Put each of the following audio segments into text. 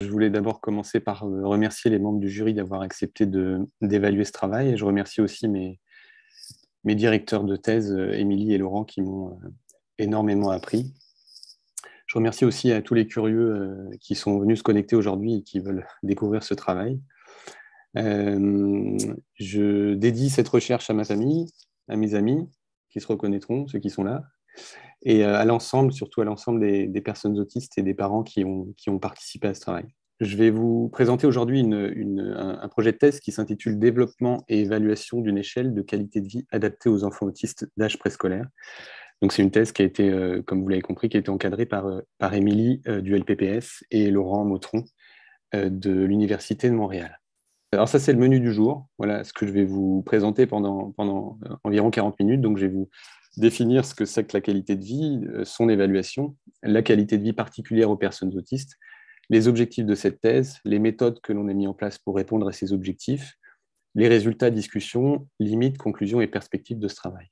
Je voulais d'abord commencer par remercier les membres du jury d'avoir accepté d'évaluer ce travail. Et je remercie aussi mes directeurs de thèse, Émilie et Laurent, qui m'ont énormément appris. Je remercie aussi à tous les curieux qui sont venus se connecter aujourd'hui et qui veulent découvrir ce travail. Je dédie cette recherche à ma famille, à mes amis, qui se reconnaîtront, ceux qui sont là, et à l'ensemble, surtout à l'ensemble des personnes autistes et des parents qui ont participé à ce travail. Je vais vous présenter aujourd'hui un projet de thèse qui s'intitule Développement et évaluation d'une échelle de qualité de vie adaptée aux enfants autistes d'âge préscolaire. Donc c'est une thèse qui a été, comme vous l'avez compris, qui a été encadrée par Émilie du LPPS et Laurent Mautron de l'Université de Montréal. Alors ça, c'est le menu du jour. Voilà ce que je vais vous présenter pendant environ 40 minutes. Donc je vais vous définir ce que c'est que la qualité de vie, son évaluation, la qualité de vie particulière aux personnes autistes, les objectifs de cette thèse, les méthodes que l'on a mis en place pour répondre à ces objectifs, les résultats, discussions, limites, conclusions et perspectives de ce travail.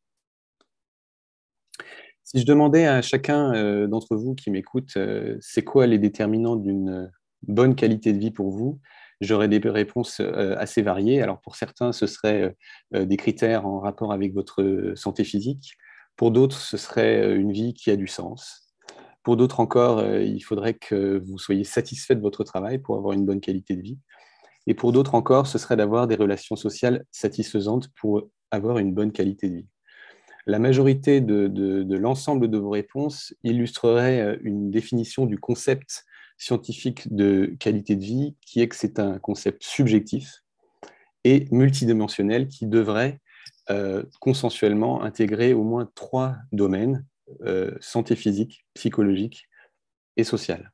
Si je demandais à chacun d'entre vous qui m'écoute, c'est quoi les déterminants d'une bonne qualité de vie pour vous, j'aurais des réponses assez variées. Alors pour certains, ce serait des critères en rapport avec votre santé physique. Pour d'autres, ce serait une vie qui a du sens. Pour d'autres encore, il faudrait que vous soyez satisfait de votre travail pour avoir une bonne qualité de vie. Et pour d'autres encore, ce serait d'avoir des relations sociales satisfaisantes pour avoir une bonne qualité de vie. La majorité de l'ensemble de vos réponses illustrerait une définition du concept scientifique de qualité de vie, qui est que c'est un concept subjectif et multidimensionnel qui devrait consensuellement intégrer au moins 3 domaines, santé physique, psychologique et sociale.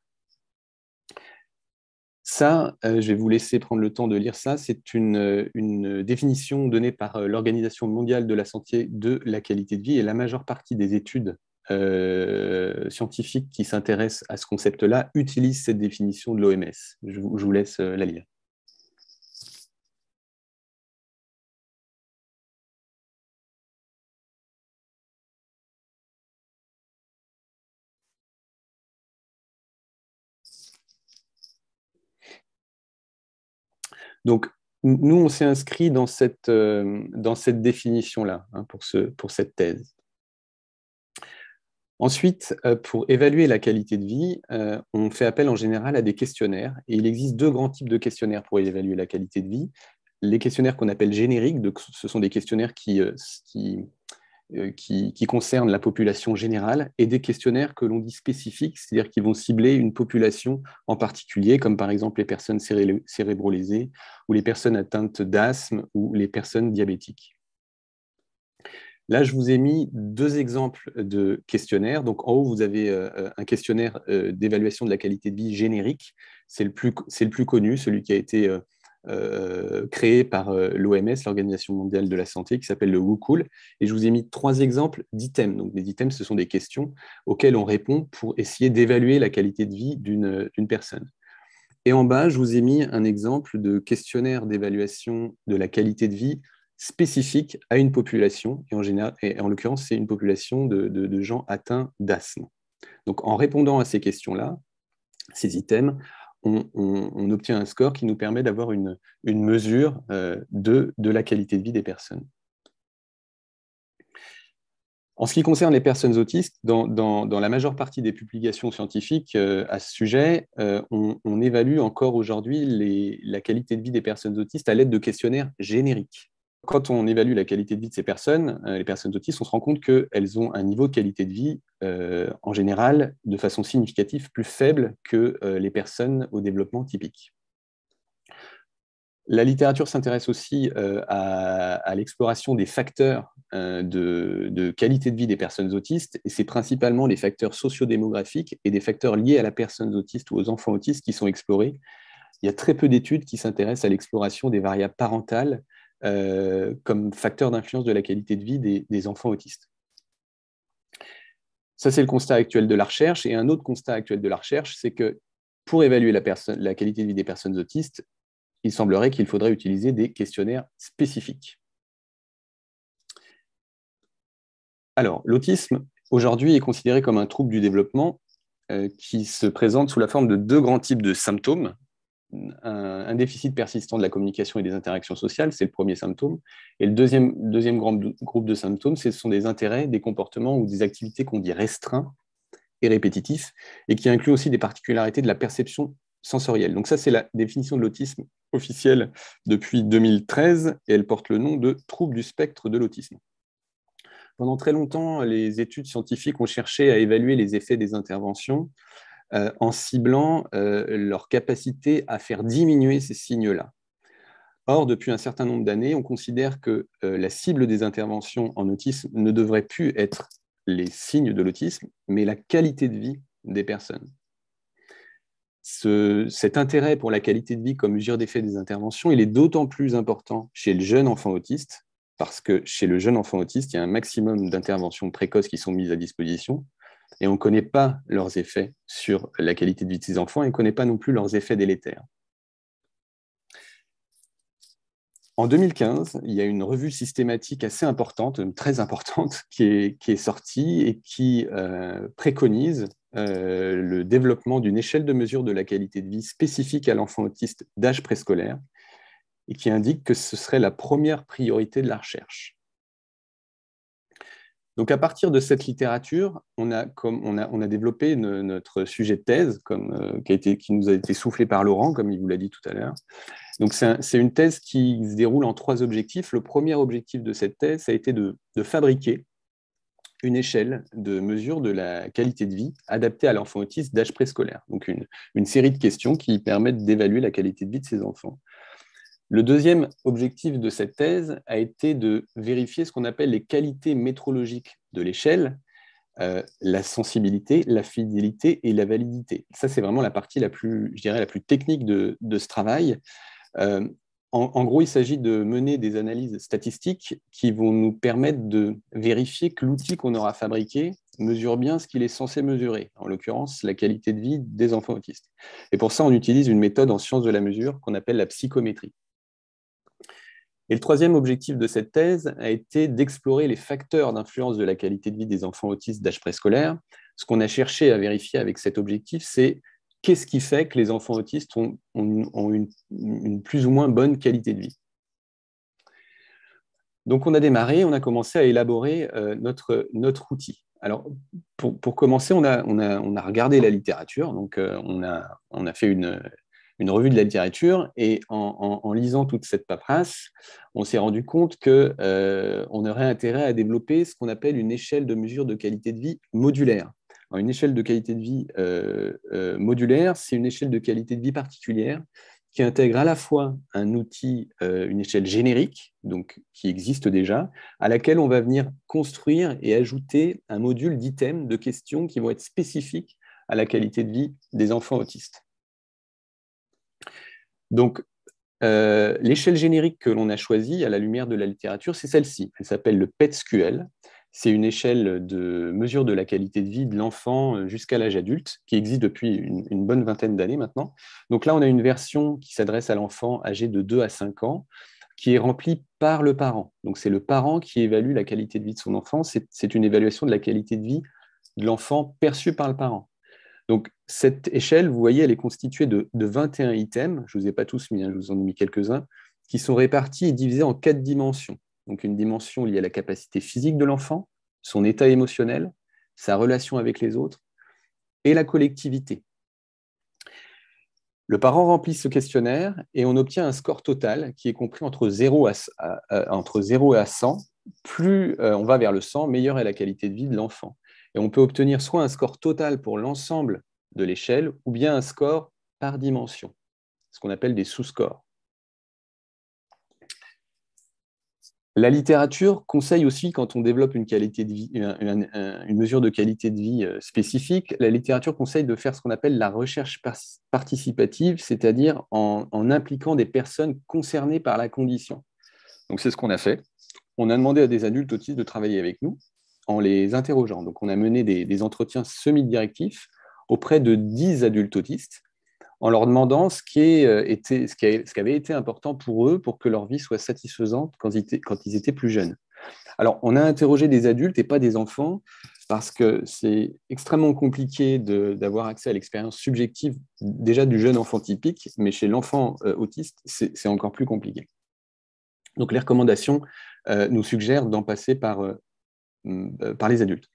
Ça, je vais vous laisser prendre le temps de lire ça. C'est une définition donnée par l'Organisation mondiale de la santé de la qualité de vie, et la majeure partie des études scientifiques qui s'intéressent à ce concept-là utilisent cette définition de l'OMS. Je vous laisse la lire. Donc, nous, on s'est inscrit dans cette définition-là, hein, pour cette thèse. Ensuite, pour évaluer la qualité de vie, on fait appel en général à des questionnaires. Et il existe 2 grands types de questionnaires pour évaluer la qualité de vie. Les questionnaires qu'on appelle génériques, donc ce sont des questionnaires qui concernent la population générale, et des questionnaires que l'on dit spécifiques, c'est-à-dire qui vont cibler une population en particulier, comme par exemple les personnes cérébro-lésées, ou les personnes atteintes d'asthme, ou les personnes diabétiques. Là, je vous ai mis 2 exemples de questionnaires. Donc, en haut, vous avez un questionnaire d'évaluation de la qualité de vie générique. C'est le plus connu, celui qui a été créé par l'OMS, l'Organisation mondiale de la santé, qui s'appelle le WHOCUL. Et je vous ai mis 3 exemples d'items. Donc, des items, ce sont des questions auxquelles on répond pour essayer d'évaluer la qualité de vie d'une personne. Et en bas, je vous ai mis un exemple de questionnaire d'évaluation de la qualité de vie spécifique à une population, et en l'occurrence, c'est une population de gens atteints d'asthme. Donc, en répondant à ces questions-là, ces items, on obtient un score qui nous permet d'avoir une mesure de la qualité de vie des personnes. En ce qui concerne les personnes autistes, dans la majeure partie des publications scientifiques à ce sujet, on évalue encore aujourd'hui la qualité de vie des personnes autistes à l'aide de questionnaires génériques. Quand on évalue la qualité de vie de ces personnes, les personnes autistes, on se rend compte qu'elles ont un niveau de qualité de vie, en général, de façon significative, plus faible que les personnes au développement typique. La littérature s'intéresse aussi à l'exploration des facteurs de qualité de vie des personnes autistes, et c'est principalement les facteurs sociodémographiques et des facteurs liés à la personne autiste ou aux enfants autistes qui sont explorés. Il y a très peu d'études qui s'intéressent à l'exploration des variables parentales comme facteur d'influence de la qualité de vie des enfants autistes. Ça, c'est le constat actuel de la recherche. Et un autre constat actuel de la recherche, c'est que pour évaluer la qualité de vie des personnes autistes, il semblerait qu'il faudrait utiliser des questionnaires spécifiques. Alors, l'autisme, aujourd'hui, est considéré comme un trouble du développement qui se présente sous la forme de 2 grands types de symptômes. un déficit persistant de la communication et des interactions sociales, c'est le premier symptôme. Et le deuxième grand groupe de symptômes, ce sont des intérêts, des comportements ou des activités qu'on dit restreints et répétitifs, et qui incluent aussi des particularités de la perception sensorielle. Donc ça, c'est la définition de l'autisme officielle depuis 2013, et elle porte le nom de trouble du spectre de l'autisme. Pendant très longtemps, les études scientifiques ont cherché à évaluer les effets des interventions en ciblant leur capacité à faire diminuer ces signes-là. Or, depuis un certain nombre d'années, on considère que la cible des interventions en autisme ne devrait plus être les signes de l'autisme, mais la qualité de vie des personnes. Cet intérêt pour la qualité de vie comme mesure d'effet des interventions, il est d'autant plus important chez le jeune enfant autiste, parce que chez le jeune enfant autiste, il y a un maximum d'interventions précoces qui sont mises à disposition, et on ne connaît pas leurs effets sur la qualité de vie de ces enfants, et on ne connaît pas non plus leurs effets délétères. En 2015, il y a une revue systématique assez importante, très importante, qui est sortie et qui préconise le développement d'une échelle de mesure de la qualité de vie spécifique à l'enfant autiste d'âge préscolaire et qui indique que ce serait la première priorité de la recherche. Donc, à partir de cette littérature, on a développé notre sujet de thèse qui nous a été soufflé par Laurent, comme il vous l'a dit tout à l'heure. Donc, c'est une thèse qui se déroule en 3 objectifs. Le premier objectif de cette thèse, ça a été de fabriquer une échelle de mesure de la qualité de vie adaptée à l'enfant autiste d'âge préscolaire. Donc, une série de questions qui permettent d'évaluer la qualité de vie de ces enfants. Le deuxième objectif de cette thèse a été de vérifier ce qu'on appelle les qualités métrologiques de l'échelle, la sensibilité, la fidélité et la validité. Ça, c'est vraiment la partie la plus technique de ce travail. En gros, il s'agit de mener des analyses statistiques qui vont nous permettre de vérifier que l'outil qu'on aura fabriqué mesure bien ce qu'il est censé mesurer, en l'occurrence la qualité de vie des enfants autistes. Et pour ça, on utilise une méthode en sciences de la mesure qu'on appelle la psychométrie. Et le troisième objectif de cette thèse a été d'explorer les facteurs d'influence de la qualité de vie des enfants autistes d'âge préscolaire. Ce qu'on a cherché à vérifier avec cet objectif, c'est qu'est-ce qui fait que les enfants autistes ont une plus ou moins bonne qualité de vie. Donc, on a démarré, on a commencé à élaborer notre outil. Alors, pour commencer, on a regardé la littérature. Donc, on a fait une revue de la littérature, et en lisant toute cette paperasse, on s'est rendu compte qu'on aurait intérêt à développer ce qu'on appelle une échelle de mesure de qualité de vie modulaire. Alors, une échelle de qualité de vie modulaire, c'est une échelle de qualité de vie particulière qui intègre à la fois un outil, une échelle générique, donc qui existe déjà, à laquelle on va venir construire et ajouter un module d'items, de questions qui vont être spécifiques à la qualité de vie des enfants autistes. Donc, l'échelle générique que l'on a choisie à la lumière de la littérature, c'est celle-ci. Elle s'appelle le PET-SQL. C'est une échelle de mesure de la qualité de vie de l'enfant jusqu'à l'âge adulte, qui existe depuis une bonne vingtaine d'années maintenant. Donc là, on a une version qui s'adresse à l'enfant âgé de 2 à 5 ans, qui est remplie par le parent. Donc c'est le parent qui évalue la qualité de vie de son enfant. C'est une évaluation de la qualité de vie de l'enfant perçue par le parent. Donc, cette échelle, vous voyez, elle est constituée de 21 items, je ne vous ai pas tous mis, je vous en ai mis quelques-uns, qui sont répartis et divisés en 4 dimensions. Donc, une dimension liée à la capacité physique de l'enfant, son état émotionnel, sa relation avec les autres et la collectivité. Le parent remplit ce questionnaire et on obtient un score total qui est compris entre 0 et 100. Plus on va vers le 100, meilleure est la qualité de vie de l'enfant. Et on peut obtenir soit un score total pour l'ensemble de l'échelle, ou bien un score par dimension, ce qu'on appelle des sous-scores. La littérature conseille aussi, quand on développe une qualité de vie, une mesure de qualité de vie spécifique, la littérature conseille de faire ce qu'on appelle la recherche participative, c'est-à-dire en impliquant des personnes concernées par la condition. Donc c'est ce qu'on a fait. On a demandé à des adultes autistes de travailler avec nous en les interrogeant. Donc on a mené des entretiens semi-directifs auprès de 10 adultes autistes, en leur demandant ce qui avait été important pour eux pour que leur vie soit satisfaisante quand ils étaient plus jeunes. Alors, on a interrogé des adultes et pas des enfants parce que c'est extrêmement compliqué d'avoir accès à l'expérience subjective déjà du jeune enfant typique, mais chez l'enfant autiste, c'est encore plus compliqué. Donc les recommandations nous suggèrent d'en passer par les adultes.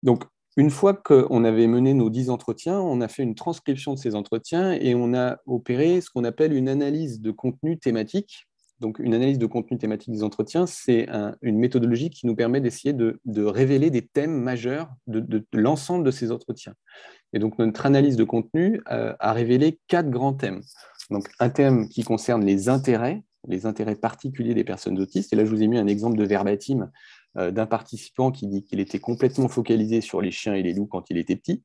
Donc, une fois qu'on avait mené nos 10 entretiens, on a fait une transcription de ces entretiens et on a opéré ce qu'on appelle une analyse de contenu thématique. Donc, une analyse de contenu thématique des entretiens, c'est une méthodologie qui nous permet d'essayer de révéler des thèmes majeurs de l'ensemble de ces entretiens. Et donc, notre analyse de contenu a révélé 4 grands thèmes. Donc, un thème qui concerne les intérêts particuliers des personnes autistes. Et là, je vous ai mis un exemple de verbatim d'un participant qui dit qu'il était complètement focalisé sur les chiens et les loups quand il était petit.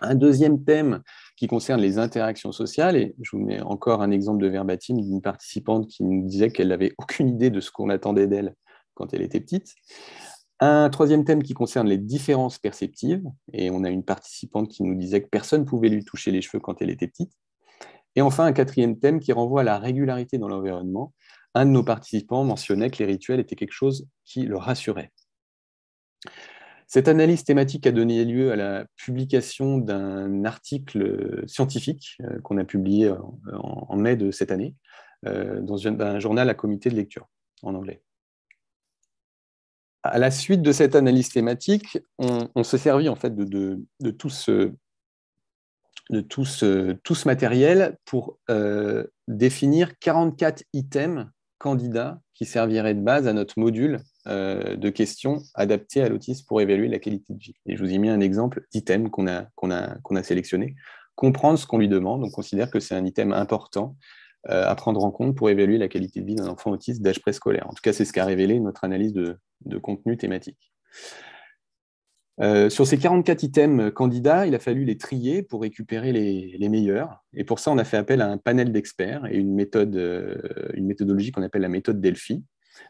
Un deuxième thème qui concerne les interactions sociales, et je vous mets encore un exemple de verbatim d'une participante qui nous disait qu'elle n'avait aucune idée de ce qu'on attendait d'elle quand elle était petite. Un troisième thème qui concerne les différences perceptives, et on a une participante qui nous disait que personne ne pouvait lui toucher les cheveux quand elle était petite. Et enfin, un quatrième thème qui renvoie à la régularité dans l'environnement. Un de nos participants mentionnait que les rituels étaient quelque chose qui le rassurait. Cette analyse thématique a donné lieu à la publication d'un article scientifique qu'on a publié en mai de cette année dans un journal à comité de lecture en anglais. À la suite de cette analyse thématique, on s'est servi en fait de tout ce matériel pour définir 44 items candidats qui serviraient de base à notre module de questions adaptées à l'autisme pour évaluer la qualité de vie. Et je vous ai mis un exemple d'item qu'on a sélectionné. Comprendre ce qu'on lui demande, on considère que c'est un item important à prendre en compte pour évaluer la qualité de vie d'un enfant autiste d'âge préscolaire. En tout cas, c'est ce qu'a révélé notre analyse de contenu thématique. Sur ces 44 items candidats, il a fallu les trier pour récupérer les meilleurs. Et pour ça, on a fait appel à un panel d'experts et une méthodologie qu'on appelle la méthode Delphi.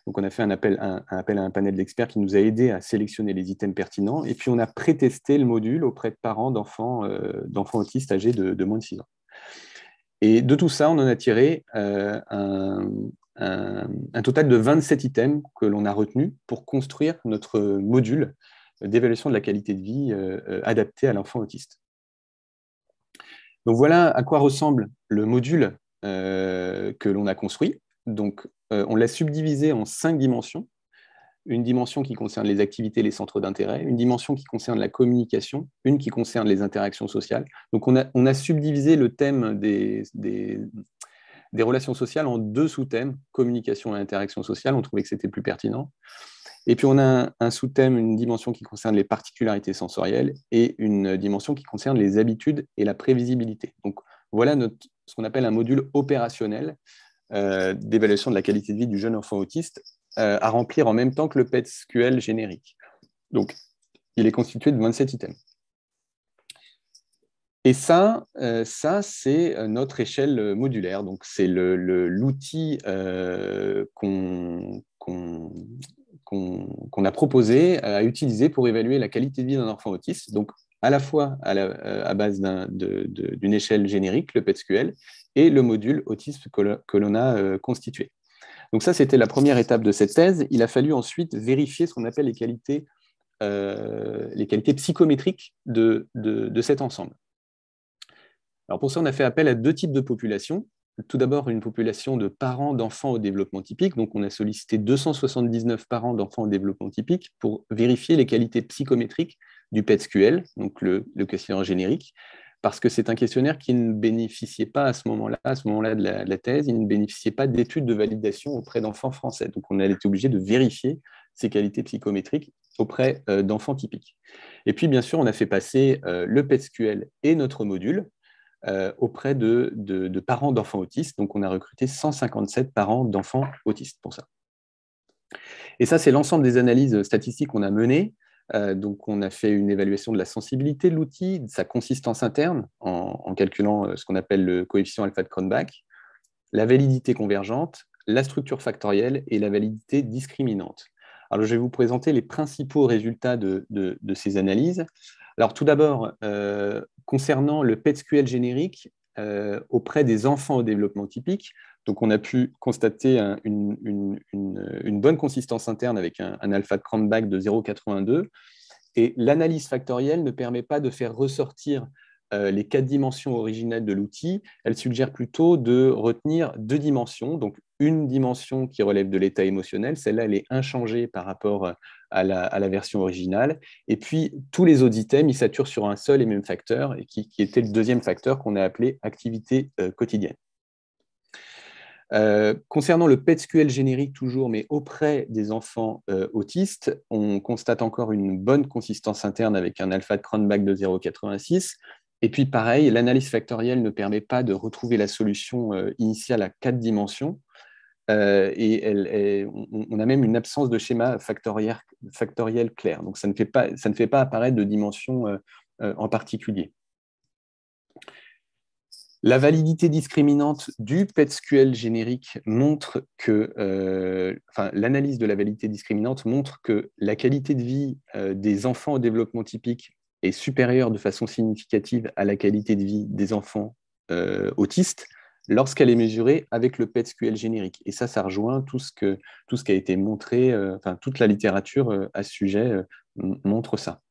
Donc, on a fait un appel à un panel d'experts qui nous a aidés à sélectionner les items pertinents. Et puis, on a pré-testé le module auprès de parents d'enfants autistes âgés de moins de 6 ans. Et de tout ça, on en a tiré un total de 27 items que l'on a retenus pour construire notre module d'évaluation de la qualité de vie adapté à l'enfant autiste. Donc voilà à quoi ressemble le module que l'on a construit. Donc on l'a subdivisé en 5 dimensions. Une dimension qui concerne les activités et les centres d'intérêt, une dimension qui concerne la communication, une qui concerne les interactions sociales. Donc on a subdivisé le thème des relations sociales en 2 sous-thèmes, communication et interaction sociale. On trouvait que c'était plus pertinent. Et puis, on a un sous-thème, une dimension qui concerne les particularités sensorielles et une dimension qui concerne les habitudes et la prévisibilité. Donc, voilà ce qu'on appelle un module opérationnel d'évaluation de la qualité de vie du jeune enfant autiste à remplir en même temps que le PET-SQL générique. Donc, il est constitué de 27 items. Et ça c'est notre échelle modulaire. Donc, c'est l'outil qu'on a proposé à utiliser pour évaluer la qualité de vie d'un enfant autiste, donc à la fois à base d'une échelle générique, le PET-SQL, et le module autisme que l'on a constitué. Donc ça, c'était la première étape de cette thèse. Il a fallu ensuite vérifier ce qu'on appelle les qualités psychométriques de cet ensemble. Alors pour ça, on a fait appel à 2 types de populations. Tout d'abord, une population de parents d'enfants au développement typique. Donc, on a sollicité 279 parents d'enfants au développement typique pour vérifier les qualités psychométriques du PET-SQL, donc le questionnaire générique, parce que c'est un questionnaire qui ne bénéficiait pas à ce moment-là de la thèse, il ne bénéficiait pas d'études de validation auprès d'enfants français. Donc, on a été obligé de vérifier ces qualités psychométriques auprès d'enfants typiques. Et puis, bien sûr, on a fait passer le PET-SQL et notre module auprès de parents d'enfants autistes. Donc, on a recruté 157 parents d'enfants autistes pour ça. Et ça, c'est l'ensemble des analyses statistiques qu'on a menées. Donc, on a fait une évaluation de la sensibilité de l'outil, de sa consistance interne, en calculant ce qu'on appelle le coefficient alpha de Cronbach, la validité convergente, la structure factorielle et la validité discriminante. Alors, je vais vous présenter les principaux résultats de ces analyses. Alors, tout d'abord, concernant le PET-SQL générique auprès des enfants au développement typique, Donc, on a pu constater une bonne consistance interne avec un alpha de Cranbach de 0,82. Et l'analyse factorielle ne permet pas de faire ressortir les 4 dimensions originelles de l'outil. Elle suggère plutôt de retenir 2 dimensions, donc une dimension qui relève de l'état émotionnel, celle-là, elle est inchangée par rapport à la version originale. Et puis, tous les autres items, ils saturent sur un seul et même facteur, qui était le deuxième facteur qu'on a appelé activité quotidienne. Concernant le PET-SQL générique toujours, mais auprès des enfants autistes, on constate encore une bonne consistance interne avec un alpha de Cranbach de 0,86. Et puis pareil, l'analyse factorielle ne permet pas de retrouver la solution initiale à 4 dimensions. On a même une absence de schéma factoriel clair. Donc ça ne fait pas apparaître de dimension en particulier. La validité discriminante du PET-SQL générique montre que, l'analyse de la validité discriminante montre que la qualité de vie des enfants au développement typique est supérieure de façon significative à la qualité de vie des enfants autistes lorsqu'elle est mesurée avec le PET-SQL générique. Et ça rejoint tout ce qui a été montré, toute la littérature à ce sujet montre ça.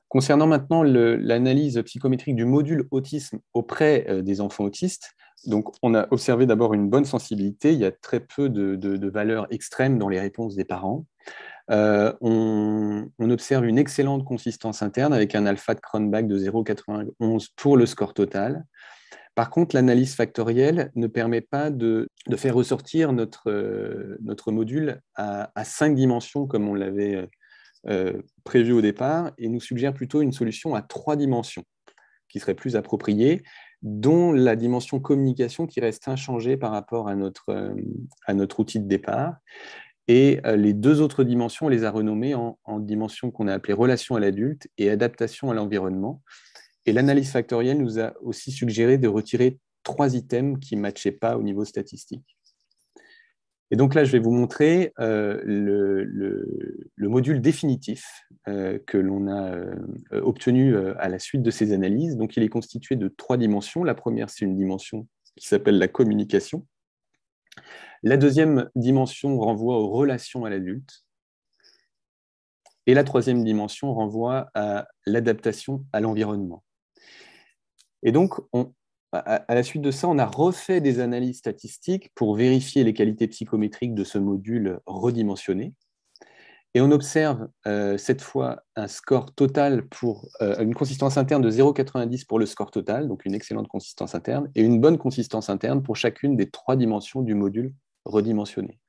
Concernant maintenant l'analyse psychométrique du module autisme auprès des enfants autistes, donc on a observé d'abord une bonne sensibilité, il y a très peu de valeurs extrêmes dans les réponses des parents. On observe une excellente consistance interne avec un alpha de Cranbach de 0,91 pour le score total. Par contre, l'analyse factorielle ne permet pas de faire ressortir notre module à 5 dimensions comme on l'avait prévu au départ et nous suggère plutôt une solution à 3 dimensions qui serait plus appropriée, dont la dimension communication qui reste inchangée par rapport à notre outil de départ. Et les 2 autres dimensions, on les a renommées en dimensions qu'on a appelées relation à l'adulte et adaptation à l'environnement. Et l'analyse factorielle nous a aussi suggéré de retirer 3 items qui ne matchaient pas au niveau statistique. Et donc là, je vais vous montrer le module définitif que l'on a obtenu à la suite de ces analyses. Donc, il est constitué de 3 dimensions. La première, c'est une dimension qui s'appelle la communication. La deuxième dimension renvoie aux relations à l'adulte. Et la troisième dimension renvoie à l'adaptation à l'environnement. Et donc, à la suite de ça, on a refait des analyses statistiques pour vérifier les qualités psychométriques de ce module redimensionné. Et on observe cette fois un score total pour une consistance interne de 0,90 pour le score total, donc une excellente consistance interne, et une bonne consistance interne pour chacune des 3 dimensions du module redimensionné.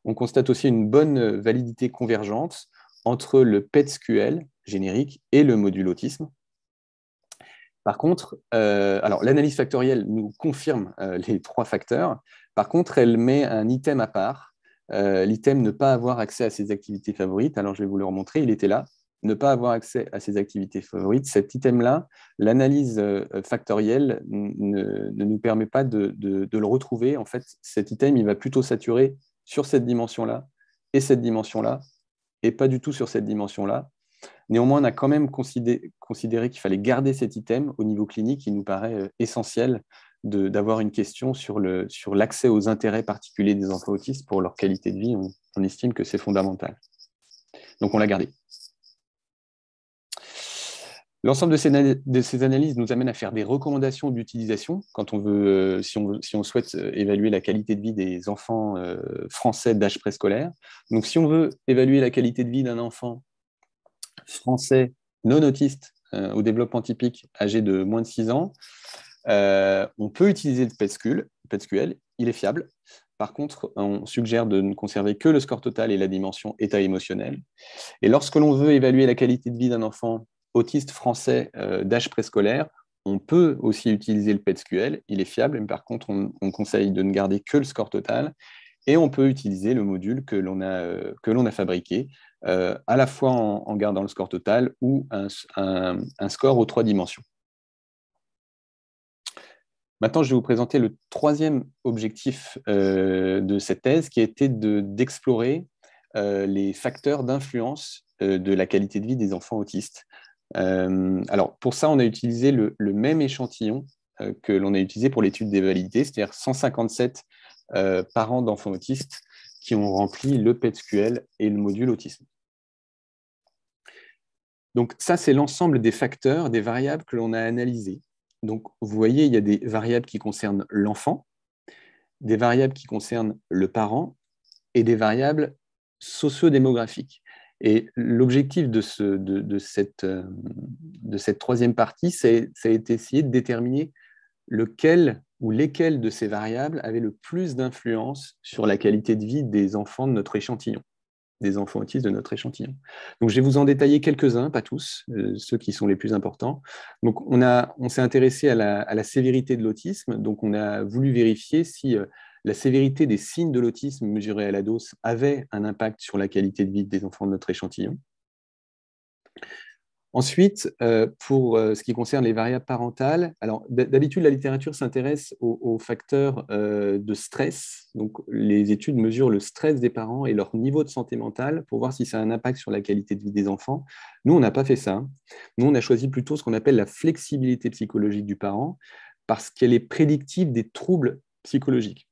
On constate aussi une bonne validité convergente entre le PET-SQL générique et le module autisme. Par contre, l'analyse factorielle nous confirme les 3 facteurs. Par contre, elle met un item à part. L'item ne pas avoir accès à ses activités favorites. Alors, je vais vous le remontrer. Il était là. Ne pas avoir accès à ses activités favorites. Cet item-là, l'analyse factorielle ne nous permet pas de le retrouver. En fait, cet item, il va plutôt saturer sur cette dimension-là et cette dimension-là, et pas du tout sur cette dimension-là. Néanmoins, on a quand même considéré qu'il fallait garder cet item au niveau clinique. Il nous paraît essentiel d'avoir une question sur l'accès aux intérêts particuliers des enfants autistes pour leur qualité de vie. On estime que c'est fondamental. Donc, on l'a gardé. L'ensemble de ces analyses nous amène à faire des recommandations d'utilisation quand on veut, si on souhaite évaluer la qualité de vie des enfants français d'âge préscolaire. Donc, si on veut évaluer la qualité de vie d'un enfant français non autiste au développement typique âgé de moins de 6 ans, on peut utiliser le PET-SQL, il est fiable. Par contre, on suggère de ne conserver que le score total et la dimension état émotionnel. Et lorsque l'on veut évaluer la qualité de vie d'un enfant autiste français d'âge préscolaire, on peut aussi utiliser le PET-SQL, il est fiable, mais par contre, on conseille de ne garder que le score total. Et on peut utiliser le module que l'on a fabriqué, à la fois en gardant le score total ou un score aux 3 dimensions. Maintenant, je vais vous présenter le 3e objectif de cette thèse, qui a été d'explorer les facteurs d'influence de la qualité de vie des enfants autistes. Alors, pour ça, on a utilisé le même échantillon que l'on a utilisé pour l'étude des validités, c'est-à-dire 157 parents d'enfants autistes qui ont rempli le PETSQL et le module autisme. Donc ça, c'est l'ensemble des facteurs, des variables que l'on a analysées. Donc vous voyez, il y a des variables qui concernent l'enfant, des variables qui concernent le parent et des variables socio-démographiques. Et l'objectif de cette troisième partie, ça a été essayer de déterminer lequel ou lesquelles de ces variables avaient le plus d'influence sur la qualité de vie des enfants de notre échantillon, des enfants autistes de notre échantillon. Donc, je vais vous en détailler quelques-uns, pas tous, ceux qui sont les plus importants. Donc, on s'est intéressé à la sévérité de l'autisme. Donc, on a voulu vérifier si la sévérité des signes de l'autisme mesurés à la dose avait un impact sur la qualité de vie des enfants de notre échantillon. Ensuite, pour ce qui concerne les variables parentales, alors d'habitude, la littérature s'intéresse aux facteurs de stress. Donc, les études mesurent le stress des parents et leur niveau de santé mentale pour voir si ça a un impact sur la qualité de vie des enfants. Nous, on n'a pas fait ça. Nous, on a choisi plutôt ce qu'on appelle la flexibilité psychologique du parent parce qu'elle est prédictive des troubles psychologiques.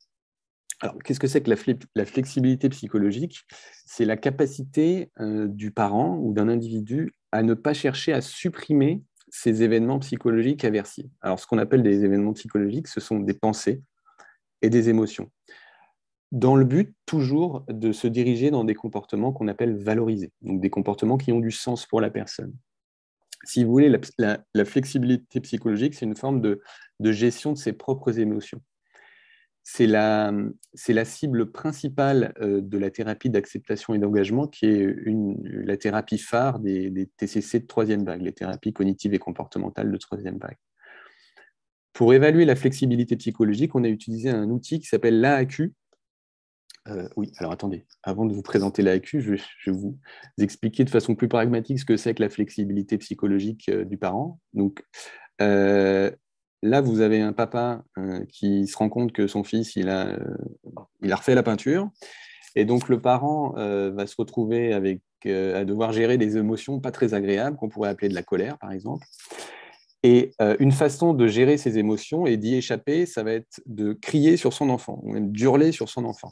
Alors, qu'est-ce que c'est que la flexibilité psychologique? C'est la capacité du parent ou d'un individu à ne pas chercher à supprimer ces événements psychologiques aversifs. Alors, ce qu'on appelle des événements psychologiques, ce sont des pensées et des émotions, dans le but toujours de se diriger dans des comportements qu'on appelle valorisés, donc des comportements qui ont du sens pour la personne. Si vous voulez, la flexibilité psychologique, c'est une forme de gestion de ses propres émotions. C'est la cible principale de la thérapie d'acceptation et d'engagement, qui est la thérapie phare des TCC de troisième vague, les thérapies cognitives et comportementales de troisième vague. Pour évaluer la flexibilité psychologique, on a utilisé un outil qui s'appelle l'AAQ. Oui, alors attendez, avant de vous présenter l'AAQ, je vais vous expliquer de façon plus pragmatique ce que c'est que la flexibilité psychologique du parent. Donc, là, vous avez un papa qui se rend compte que son fils, il a refait la peinture. Et donc, le parent va se retrouver à devoir gérer des émotions pas très agréables, qu'on pourrait appeler de la colère, par exemple. Et une façon de gérer ces émotions et d'y échapper, ça va être de crier sur son enfant, ou même d'hurler sur son enfant.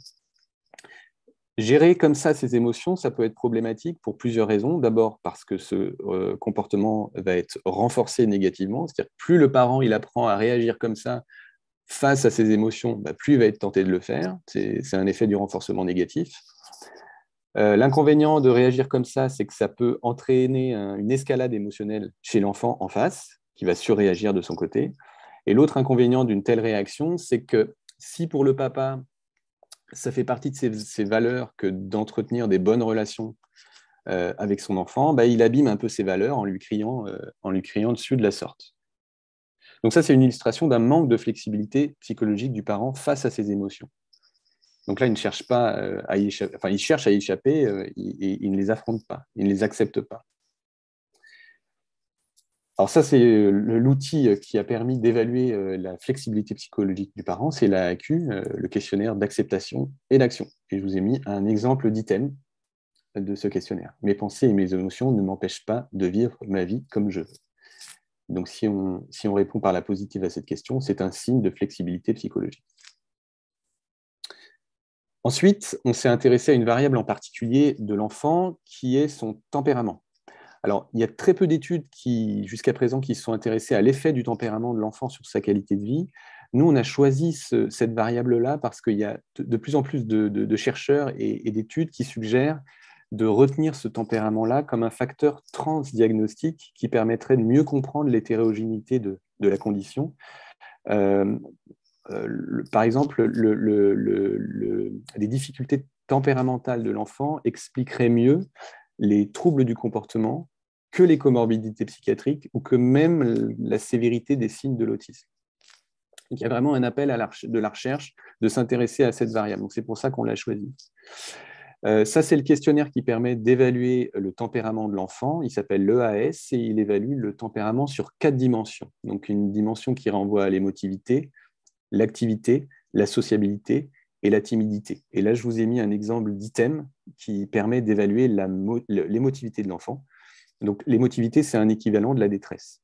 Gérer comme ça ces émotions, ça peut être problématique pour plusieurs raisons. D'abord parce que ce comportement va être renforcé négativement, c'est-à-dire que plus le parent il apprend à réagir comme ça face à ses émotions, plus il va être tenté de le faire. C'est un effet du renforcement négatif. L'inconvénient de réagir comme ça, c'est que ça peut entraîner une escalade émotionnelle chez l'enfant en face, qui va surréagir de son côté. Et l'autre inconvénient d'une telle réaction, c'est que si pour le papa, ça fait partie de ses valeurs que d'entretenir des bonnes relations avec son enfant, il abîme un peu ses valeurs en lui criant dessus de la sorte. Donc ça, c'est une illustration d'un manque de flexibilité psychologique du parent face à ses émotions. Donc là, il ne cherche pas à y échapper, enfin, il cherche à y échapper et il ne les affronte pas, il ne les accepte pas. Alors ça, c'est l'outil qui a permis d'évaluer la flexibilité psychologique du parent, c'est l'AAQ, le questionnaire d'acceptation et d'action. Et je vous ai mis un exemple d'item de ce questionnaire. Mes pensées et mes émotions ne m'empêchent pas de vivre ma vie comme je veux. Donc si on répond par la positive à cette question, c'est un signe de flexibilité psychologique. Ensuite, on s'est intéressé à une variable en particulier de l'enfant qui est son tempérament. Alors, il y a très peu d'études jusqu'à présent, qui se sont intéressées à l'effet du tempérament de l'enfant sur sa qualité de vie. Nous, on a choisi cette variable-là parce qu'il y a de plus en plus de chercheurs et d'études qui suggèrent de retenir ce tempérament-là comme un facteur transdiagnostique qui permettrait de mieux comprendre l'hétérogénéité de la condition. Par exemple, les difficultés tempéramentales de l'enfant expliqueraient mieux les troubles du comportement que les comorbidités psychiatriques ou que même la sévérité des signes de l'autisme. Il y a vraiment un appel de la recherche de s'intéresser à cette variable. Donc c'est pour ça qu'on l'a choisi. Ça, c'est le questionnaire qui permet d'évaluer le tempérament de l'enfant. Il s'appelle l'EAS et il évalue le tempérament sur 4 dimensions. Donc une dimension qui renvoie à l'émotivité, l'activité, la sociabilité et la timidité. Et là, je vous ai mis un exemple d'item qui permet d'évaluer l'émotivité de l'enfant. Donc, l'émotivité, c'est un équivalent de la détresse.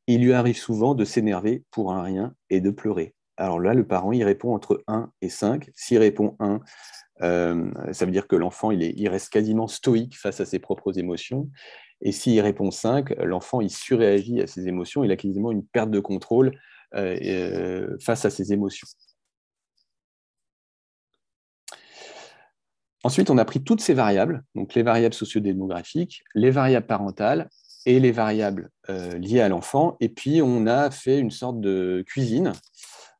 il lui arrive souvent de s'énerver pour un rien et de pleurer. Alors là, le parent, il répond entre 1 et 5. S'il répond 1, ça veut dire que l'enfant, il reste quasiment stoïque face à ses propres émotions. Et s'il répond 5, l'enfant, il surréagit à ses émotions. Il a quasiment une perte de contrôle face à ses émotions. Ensuite, on a pris toutes ces variables, donc les variables sociodémographiques, les variables parentales et les variables liées à l'enfant, et puis on a fait une sorte de cuisine.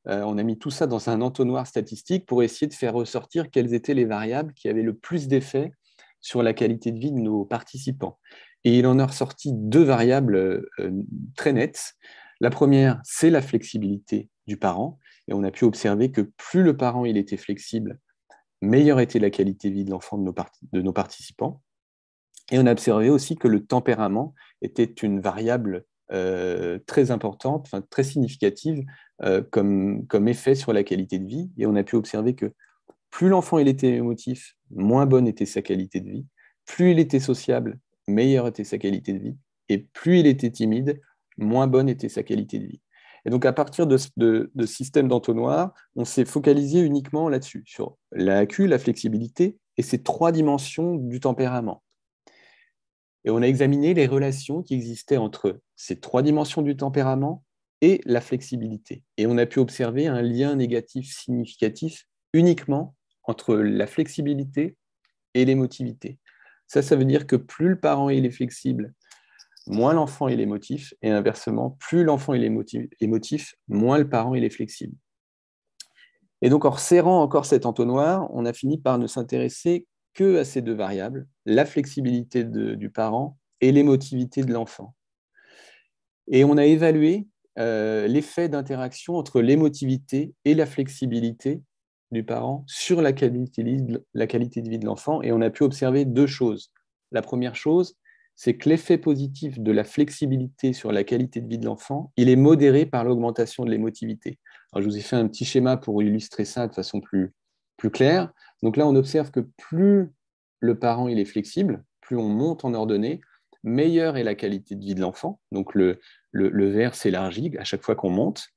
On a mis tout ça dans un entonnoir statistique pour essayer de faire ressortir quelles étaient les variables qui avaient le plus d'effet sur la qualité de vie de nos participants. Et il en a ressorti deux variables très nettes. La première, c'est la flexibilité du parent, et on a pu observer que plus le parent il était flexible, meilleure était la qualité de vie de l'enfant de nos participants. Et on a observé aussi que le tempérament était une variable très importante, enfin, très significative comme effet sur la qualité de vie. Et on a pu observer que plus l'enfant il était émotif, moins bonne était sa qualité de vie. Plus il était sociable, meilleure était sa qualité de vie. Et plus il était timide, moins bonne était sa qualité de vie. Et donc, à partir de ce système d'entonnoir, on s'est focalisé uniquement là-dessus, sur l'AQ, la flexibilité et ces trois dimensions du tempérament. Et on a examiné les relations qui existaient entre ces trois dimensions du tempérament et la flexibilité. Et on a pu observer un lien négatif significatif uniquement entre la flexibilité et l'émotivité. Ça veut dire que plus le parent il est flexible, moins l'enfant il est émotif, et inversement, plus l'enfant il est émotif, moins le parent il est flexible. Et donc, en resserrant encore cet entonnoir, on a fini par ne s'intéresser que à ces deux variables, la flexibilité du parent et l'émotivité de l'enfant. Et on a évalué l'effet d'interaction entre l'émotivité et la flexibilité du parent sur la qualité de vie de l'enfant, et on a pu observer deux choses. La première chose, c'est que l'effet positif de la flexibilité sur la qualité de vie de l'enfant, il est modéré par l'augmentation de l'émotivité. Alors, je vous ai fait un petit schéma pour illustrer ça de façon plus claire. Donc là, on observe que plus le parent il est flexible, plus on monte en ordonnée, meilleure est la qualité de vie de l'enfant. Donc le verre s'élargit à chaque fois qu'on monte.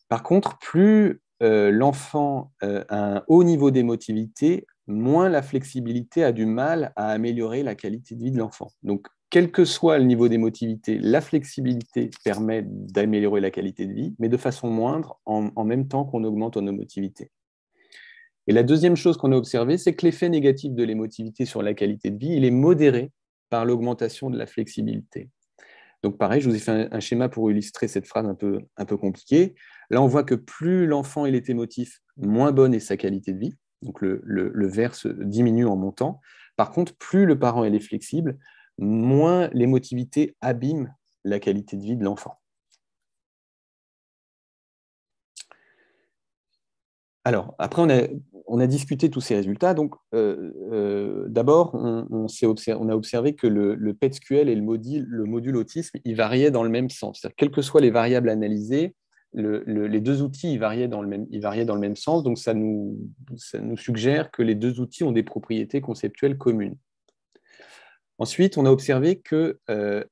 Par contre, plus l'enfant a un haut niveau d'émotivité, moins la flexibilité a du mal à améliorer la qualité de vie de l'enfant. Donc, quel que soit le niveau d'émotivité, la flexibilité permet d'améliorer la qualité de vie, mais de façon moindre, en même temps qu'on augmente en émotivité. Et la deuxième chose qu'on a observée, c'est que l'effet négatif de l'émotivité sur la qualité de vie, il est modéré par l'augmentation de la flexibilité. Donc pareil, je vous ai fait un schéma pour illustrer cette phrase un peu compliquée. Là, on voit que plus l'enfant il est émotif, moins bonne est sa qualité de vie. Donc le verre se diminue en montant. Par contre, plus le parent il est flexible, moins l'émotivité abîme la qualité de vie de l'enfant. Alors, après, on a discuté tous ces résultats. Donc, d'abord, on a observé que le PET-SQL et le module autisme, ils variaient dans le même sens. C'est-à-dire, quelles que soient les variables analysées, les deux outils ils variaient dans le même sens. Donc, ça nous suggère que les deux outils ont des propriétés conceptuelles communes. Ensuite, on a observé que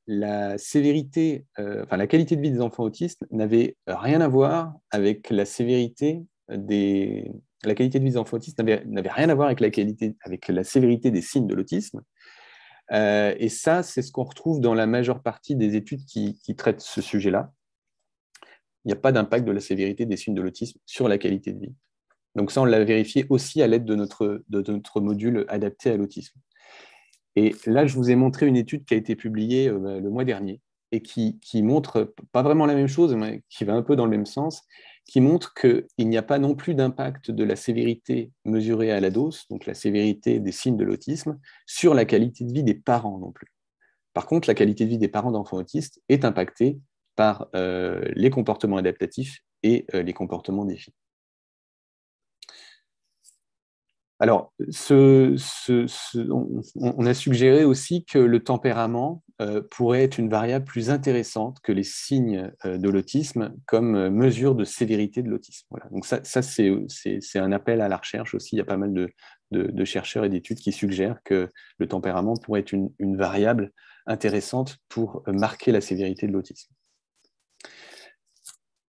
la sévérité, la qualité de vie des enfants autistes n'avait rien à voir avec la sévérité la qualité de vie des enfants autistes n'avait rien à voir avec la sévérité des signes de l'autisme. Et ça, c'est ce qu'on retrouve dans la majeure partie des études qui traitent ce sujet-là. Il n'y a pas d'impact de la sévérité des signes de l'autisme sur la qualité de vie. Donc ça, on l'a vérifié aussi à l'aide de notre module adapté à l'autisme. Et là, je vous ai montré une étude qui a été publiée le mois dernier et qui montre, pas vraiment la même chose, mais qui va un peu dans le même sens, qui montre qu'il n'y a pas non plus d'impact de la sévérité mesurée à la dose, donc la sévérité des signes de l'autisme, sur la qualité de vie des parents non plus. Par contre, la qualité de vie des parents d'enfants autistes est impactée par les comportements adaptatifs et les comportements défis. Alors, on a suggéré aussi que le tempérament pourrait être une variable plus intéressante que les signes de l'autisme comme mesure de sévérité de l'autisme. Voilà. Donc ça c'est un appel à la recherche aussi. Il y a pas mal de chercheurs et d'études qui suggèrent que le tempérament pourrait être une variable intéressantes pour marquer la sévérité de l'autisme.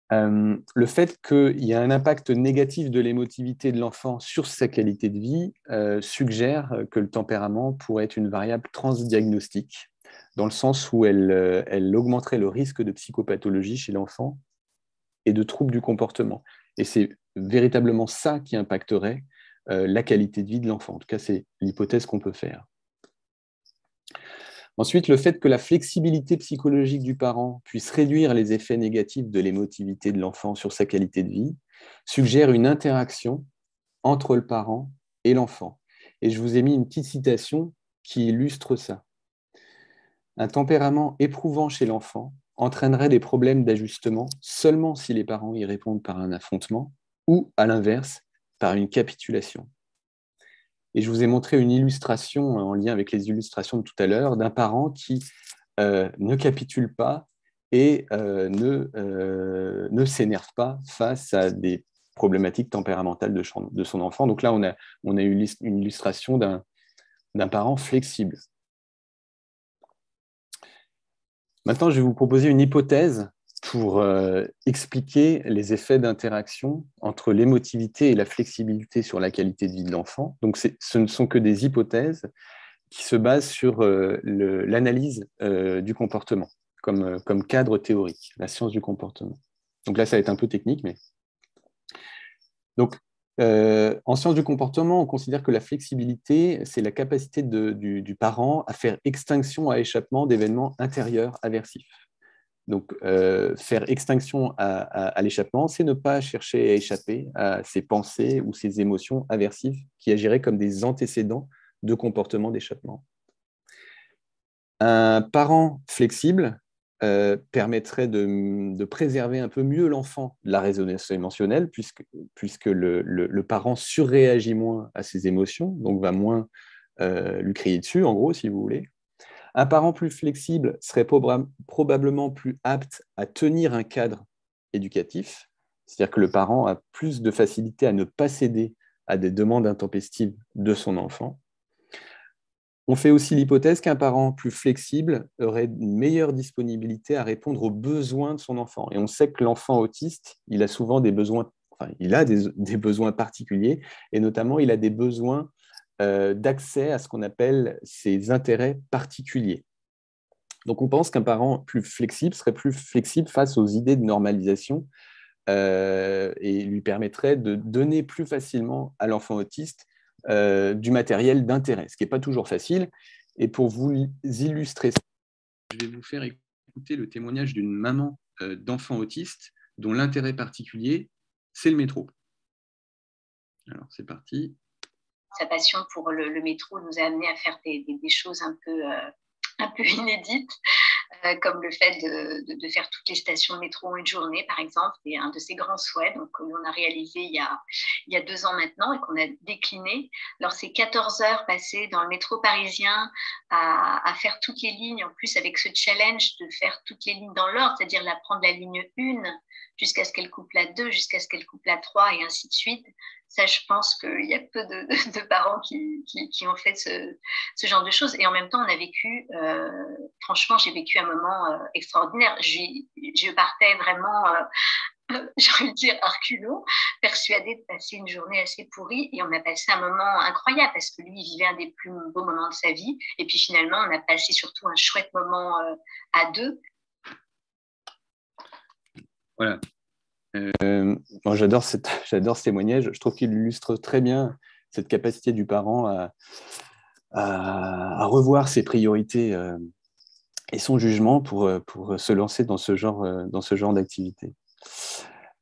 Le fait qu'il y a un impact négatif de l'émotivité de l'enfant sur sa qualité de vie suggère que le tempérament pourrait être une variable transdiagnostique, dans le sens où elle augmenterait le risque de psychopathologie chez l'enfant et de troubles du comportement. Et c'est véritablement ça qui impacterait la qualité de vie de l'enfant. En tout cas, c'est l'hypothèse qu'on peut faire. Ensuite, le fait que la flexibilité psychologique du parent puisse réduire les effets négatifs de l'émotivité de l'enfant sur sa qualité de vie suggère une interaction entre le parent et l'enfant. Et je vous ai mis une petite citation qui illustre ça. Un tempérament éprouvant chez l'enfant entraînerait des problèmes d'ajustement seulement si les parents y répondent par un affrontement ou, à l'inverse, par une capitulation. Et je vous ai montré une illustration en lien avec les illustrations de tout à l'heure d'un parent qui ne capitule pas et ne s'énerve pas face à des problématiques tempéramentales de son enfant. Donc là, on a eu une illustration d'un parent flexible. Maintenant, je vais vous proposer une hypothèse pour expliquer les effets d'interaction entre l'émotivité et la flexibilité sur la qualité de vie de l'enfant. Donc, ce ne sont que des hypothèses qui se basent sur l'analyse du comportement comme cadre théorique, la science du comportement. Donc là, ça va être un peu technique, mais... Donc, en sciences du comportement, on considère que la flexibilité, c'est la capacité du parent à faire extinction à échappement d'événements intérieurs aversifs. Donc, faire extinction à l'échappement, c'est ne pas chercher à échapper à ses pensées ou ses émotions aversives qui agiraient comme des antécédents de comportements d'échappement. Un parent flexible permettrait de préserver un peu mieux l'enfant de la résonance émotionnelle, puisque le parent surréagit moins à ses émotions, donc va moins lui crier dessus, en gros, si vous voulez. Un parent plus flexible serait probablement plus apte à tenir un cadre éducatif, c'est-à-dire que le parent a plus de facilité à ne pas céder à des demandes intempestives de son enfant. On fait aussi l'hypothèse qu'un parent plus flexible aurait une meilleure disponibilité à répondre aux besoins de son enfant. Et on sait que l'enfant autiste, il a souvent des besoins, des besoins particuliers, et notamment il a des besoins d'accès à ce qu'on appelle ses intérêts particuliers. Donc on pense qu'un parent plus flexible serait plus flexible face aux idées de normalisation et lui permettrait de donner plus facilement à l'enfant autiste du matériel d'intérêt, ce qui n'est pas toujours facile. Et pour vous illustrer ça, je vais vous faire écouter le témoignage d'une maman d'enfant autiste dont l'intérêt particulier, c'est le métro. Alors, c'est parti. Sa passion pour le métro nous a amené à faire des choses un peu inédites. Comme le fait de faire toutes les stations de métro en une journée, par exemple, c'est un de ses grands souhaits, donc qu'on a réalisé il y a 2 ans maintenant et qu'on a décliné. Alors, c'est 14 heures passées dans le métro parisien à faire toutes les lignes, en plus avec ce challenge de faire toutes les lignes dans l'ordre, c'est-à-dire la prendre la ligne 1 jusqu'à ce qu'elle coupe la 2, jusqu'à ce qu'elle coupe la 3 et ainsi de suite. Ça, je pense qu'il y a peu de parents qui ont fait ce genre de choses. Et en même temps, on a vécu, franchement, j'ai vécu un moment extraordinaire. Je partais vraiment, j'ai envie de dire, à reculons, persuadée de passer une journée assez pourrie. Et on a passé un moment incroyable parce que lui, il vivait un des plus beaux moments de sa vie. Et puis finalement, on a passé surtout un chouette moment à deux. Voilà. Bon, j'adore ce témoignage. Je trouve qu'il illustre très bien cette capacité du parent à revoir ses priorités et son jugement pour se lancer dans ce genre d'activité.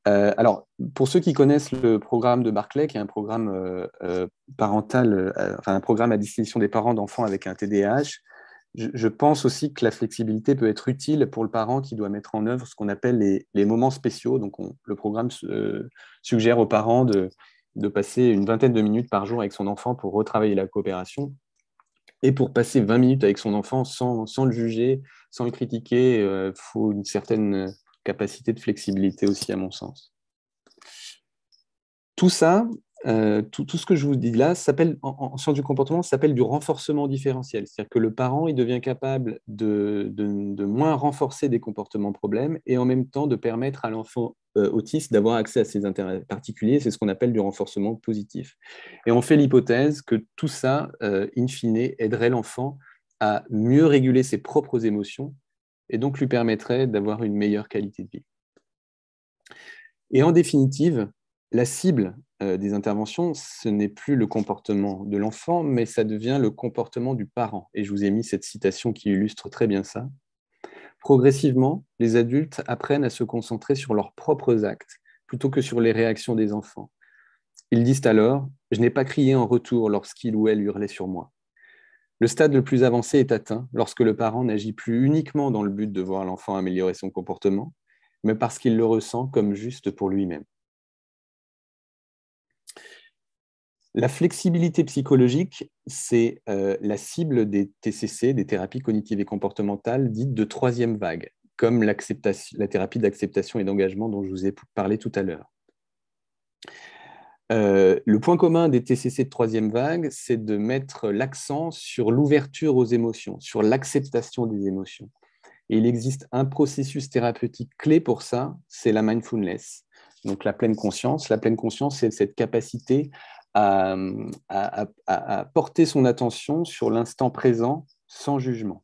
Alors, pour ceux qui connaissent le programme de Barclay, qui est un programme parental, un programme à destination des parents d'enfants avec un TDAH, je pense aussi que la flexibilité peut être utile pour le parent qui doit mettre en œuvre ce qu'on appelle les moments spéciaux. Donc, le programme suggère aux parents de passer une vingtaine de minutes par jour avec son enfant pour retravailler la coopération et pour passer 20 minutes avec son enfant sans le juger, sans le critiquer. Il faut une certaine capacité de flexibilité aussi, à mon sens. Tout ça, tout ce que je vous dis là en sciences du comportement, ça s'appelle du renforcement différentiel. C'est-à-dire que le parent, il devient capable de moins renforcer des comportements problèmes et en même temps de permettre à l'enfant autiste d'avoir accès à ses intérêts particuliers. C'est ce qu'on appelle du renforcement positif. Et on fait l'hypothèse que tout ça, in fine, aiderait l'enfant à mieux réguler ses propres émotions et donc lui permettrait d'avoir une meilleure qualité de vie. Et en définitive, la cible des interventions, ce n'est plus le comportement de l'enfant, mais ça devient le comportement du parent. Et je vous ai mis cette citation qui illustre très bien ça. Progressivement, les adultes apprennent à se concentrer sur leurs propres actes plutôt que sur les réactions des enfants. Ils disent alors: « Je n'ai pas crié en retour lorsqu'il ou elle hurlait sur moi. » Le stade le plus avancé est atteint lorsque le parent n'agit plus uniquement dans le but de voir l'enfant améliorer son comportement, mais parce qu'il le ressent comme juste pour lui-même. La flexibilité psychologique, c'est la cible des TCC, des thérapies cognitives et comportementales dites de troisième vague, comme la thérapie d'acceptation et d'engagement dont je vous ai parlé tout à l'heure. Le point commun des TCC de troisième vague, c'est de mettre l'accent sur l'ouverture aux émotions, sur l'acceptation des émotions. Et il existe un processus thérapeutique clé pour ça, c'est la mindfulness, donc la pleine conscience. La pleine conscience, c'est cette capacité à porter son attention sur l'instant présent sans jugement.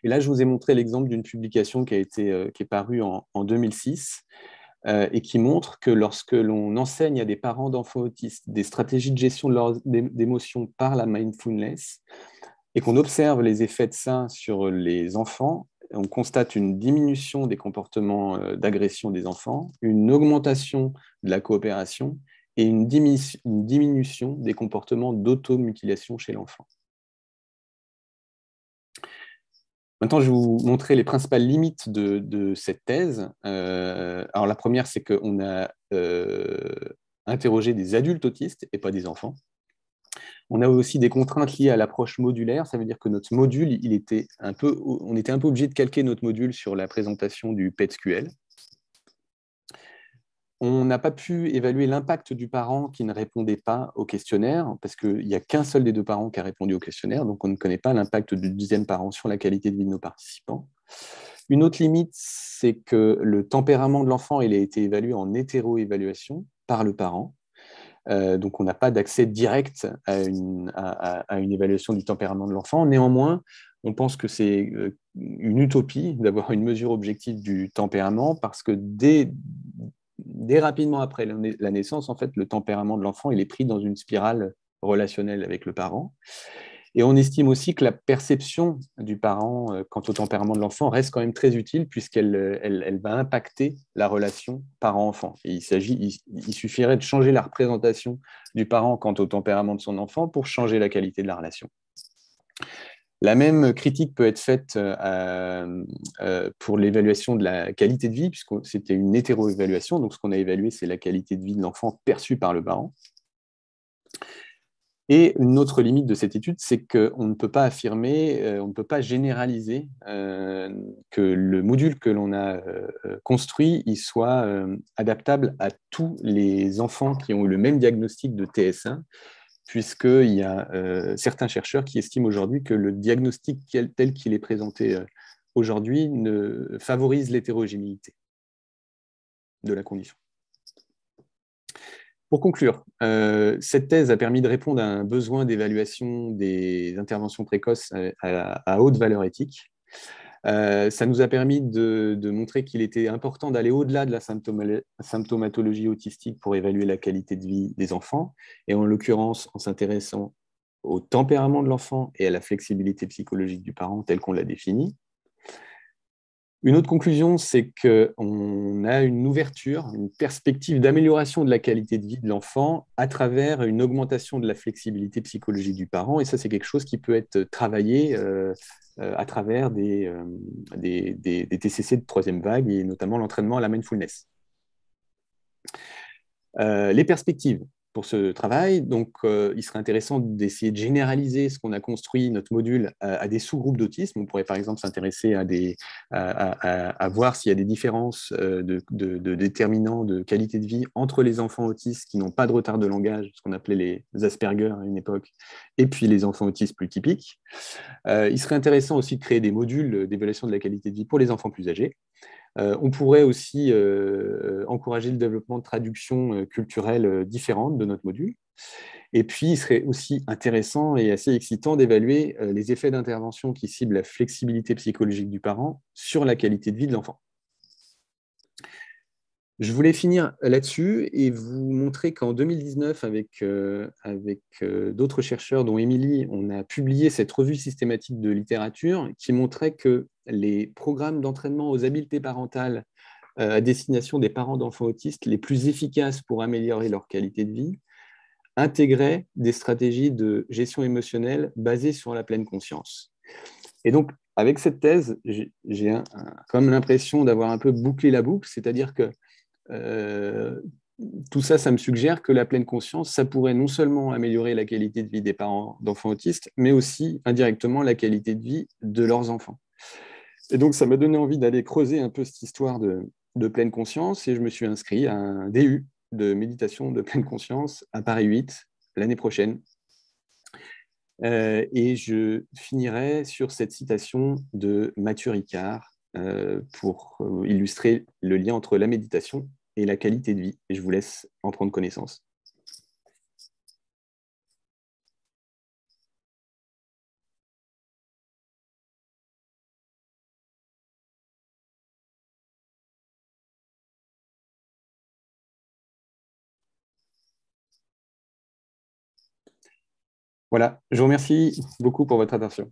Et là, je vous ai montré l'exemple d'une publication qui est parue en 2006 et qui montre que lorsque l'on enseigne à des parents d'enfants autistes des stratégies de gestion de leurs émotions par la mindfulness et qu'on observe les effets de ça sur les enfants, on constate une diminution des comportements d'agression des enfants, une augmentation de la coopération et une diminution des comportements d'automutilation chez l'enfant. Maintenant, je vais vous montrer les principales limites de cette thèse. Alors, la première, c'est qu'on a interrogé des adultes autistes et pas des enfants. On a aussi des contraintes liées à l'approche modulaire. Ça veut dire que notre module, on était un peu obligé de calquer notre module sur la présentation du PET-SQL. On n'a pas pu évaluer l'impact du parent qui ne répondait pas au questionnaire, parce qu'il n'y a qu'un seul des deux parents qui a répondu au questionnaire, donc on ne connaît pas l'impact du deuxième parent sur la qualité de vie de nos participants. Une autre limite, c'est que le tempérament de l'enfant, il a été évalué en hétéro-évaluation par le parent. Donc on n'a pas d'accès direct à une évaluation du tempérament de l'enfant. Néanmoins, on pense que c'est une utopie d'avoir une mesure objective du tempérament, parce que dès rapidement après la naissance, en fait, le tempérament de l'enfant, il est pris dans une spirale relationnelle avec le parent. Et on estime aussi que la perception du parent quant au tempérament de l'enfant reste quand même très utile, puisqu'elle va impacter la relation parent-enfant. Et il suffirait de changer la représentation du parent quant au tempérament de son enfant pour changer la qualité de la relation. La même critique peut être faite pour l'évaluation de la qualité de vie, puisque c'était une hétéro-évaluation. Donc, ce qu'on a évalué, c'est la qualité de vie de l'enfant perçue par le parent. Et une autre limite de cette étude, c'est qu'on ne peut pas affirmer, on ne peut pas généraliser que le module que l'on a construit, il soit adaptable à tous les enfants qui ont eu le même diagnostic de TSA, puisqu'il y a certains chercheurs qui estiment aujourd'hui que le diagnostic tel qu'il est présenté aujourd'hui favorise l'hétérogénéité de la condition. Pour conclure, cette thèse a permis de répondre à un besoin d'évaluation des interventions précoces à haute valeur éthique. Ça nous a permis de montrer qu'il était important d'aller au-delà de la symptomatologie autistique pour évaluer la qualité de vie des enfants, et en l'occurrence en s'intéressant au tempérament de l'enfant et à la flexibilité psychologique du parent telle qu'on l'a définie. Une autre conclusion, c'est qu'on a une ouverture, une perspective d'amélioration de la qualité de vie de l'enfant à travers une augmentation de la flexibilité psychologique du parent. Et ça, c'est quelque chose qui peut être travaillé à travers des TCC de troisième vague, et notamment l'entraînement à la mindfulness. Les perspectives. pour ce travail. Donc, il serait intéressant d'essayer de généraliser ce qu'on a construit, notre module, à des sous-groupes d'autisme. On pourrait par exemple s'intéresser à voir s'il y a des différences de déterminants de qualité de vie entre les enfants autistes qui n'ont pas de retard de langage, ce qu'on appelait les Asperger à une époque, et puis les enfants autistes plus typiques. Il serait intéressant aussi de créer des modules d'évaluation de la qualité de vie pour les enfants plus âgés. On pourrait aussi encourager le développement de traductions culturelles différentes de notre module. Et puis, il serait aussi intéressant et assez excitant d'évaluer les effets d'intervention qui ciblent la flexibilité psychologique du parent sur la qualité de vie de l'enfant. Je voulais finir là-dessus et vous montrer qu'en 2019, avec d'autres chercheurs, dont Émilie, on a publié cette revue systématique de littérature qui montrait que les programmes d'entraînement aux habiletés parentales à destination des parents d'enfants autistes les plus efficaces pour améliorer leur qualité de vie intégraient des stratégies de gestion émotionnelle basées sur la pleine conscience. Et donc, avec cette thèse, j'ai comme l'impression d'avoir un peu bouclé la boucle, c'est-à-dire que tout ça, ça me suggère que la pleine conscience, ça pourrait non seulement améliorer la qualité de vie des parents d'enfants autistes, mais aussi indirectement la qualité de vie de leurs enfants. Et donc, ça m'a donné envie d'aller creuser un peu cette histoire de pleine conscience et je me suis inscrit à un DU de méditation de pleine conscience à Paris 8 l'année prochaine. Et je finirai sur cette citation de Mathieu Ricard pour illustrer le lien entre la méditation et la qualité de vie. Et je vous laisse en prendre connaissance. Voilà, je vous remercie beaucoup pour votre attention.